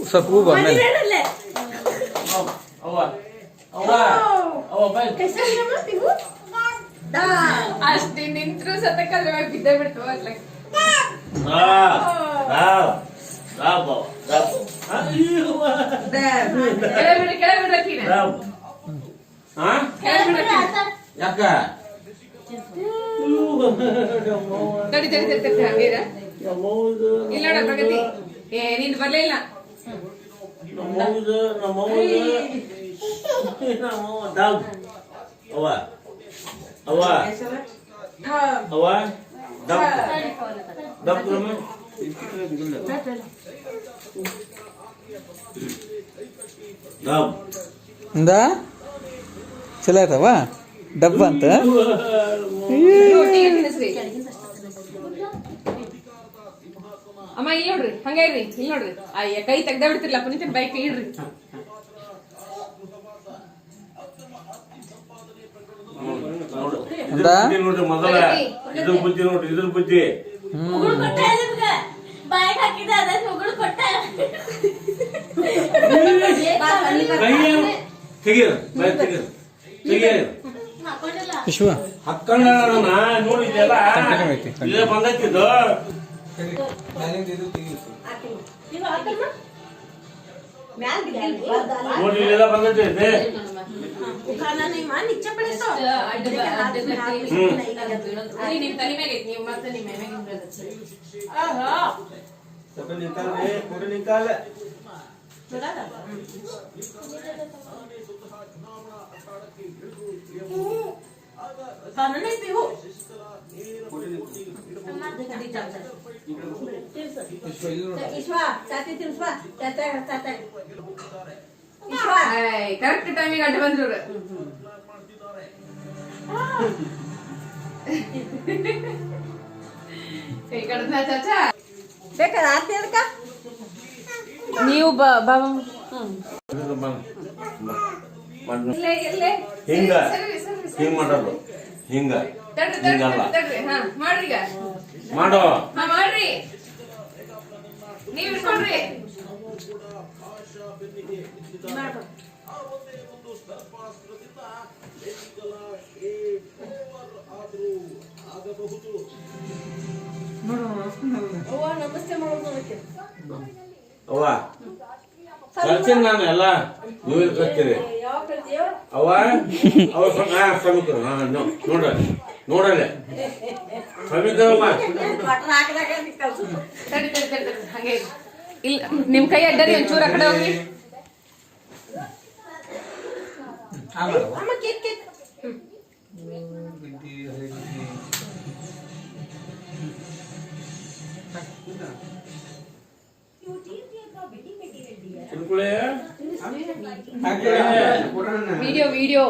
ಸ್ವಲ್ಪ ಹೂ ಬಂದ್ಮೇಲೆ ಅಷ್ಟೇ ನಿಂತ್ರು ಸತಕಲ್ ಬಿದ್ದೇ ಬಿಡ್ತು ಯಾಕ ಇಲ್ಲ ಪ್ರಗತಿ ನಿಂದು ಬರ್ಲಿಲ್ಲ ಚಲೋ ಆಯ್ತವ ಡಬ್ಬ ಅಂತ ಅಮ್ಮ ಇಲ್ಲಿ ನೋಡ್ರಿ ಹಂಗ ಇರ್ರಿ ಇಲ್ಲಿ ನೋಡ್ರಿ ಅಯ್ಯ ಕೈ ತೆಗ್ದ ಬಿಡ್ತಿರ್ಲ ಪುನೀತ ಬೈಕ್ ಇಡ್ರಿ ನೋಡ್ರಿ ಮೊದಲ ಇದ್ರ ಬುದ್ಧಿ ನೋಡ್ರಿ ಇದ್ರ ಬುದ್ಧಿ ವಿಶ್ವ ಹಕ್ಕಂಡ ನೋಡಿದ್ಯಲ್ಲ ಇದೇ ಬಂದೈತಿದ್ದು ನೋಡಿ ಇಲ್ಲೆಲ್ಲ ಬಂದೈತಿ ಕರೆಕ್ಟ್ ಟೈಮಿಗೆ ಅಡ್ಡ ಬಂದ್ರು ಕೈ ಕಡದ್ನ ಚಾಚಾ ಬೇಕಾದ ಆರ್ತಿ ಅದಕ್ಕ ನೀವು ಬಾಬಾ ಹಿಂಗ ಹಿಂಗ್ ಮಾಡೋದು ಹಿಂಗ ಹಿಂಗಲ್ಲ ಮಾಡ್ರಿ ಮಾಡೋ ಮಾಡ್ರಿ ನೀವ್ ಇಟ್ಕೊಳ್ರಿ ನಮಸ್ತೆ ಅವ್ವ ಕಲ್ತೀನಿ ನಾನು ಎಲ್ಲ ನೀವು ಕಲ್ತೀರಿ ಅವ್ವ ಅವ ಸಮೀಕರು ನೋಡ ನೋಡಲ್ಲ ಸಮೀಕರಮ್ಮ ಹಂಗೆ ಇಲ್ಲ ನಿಮ್ ಕೈ ಅಡ್ಡರಿ ಒಂಚೂರು ಆ ಕಡೆ ಹೋಗ್ರಿ ವಿಡಿಯೋ ವಿಡಿಯೋ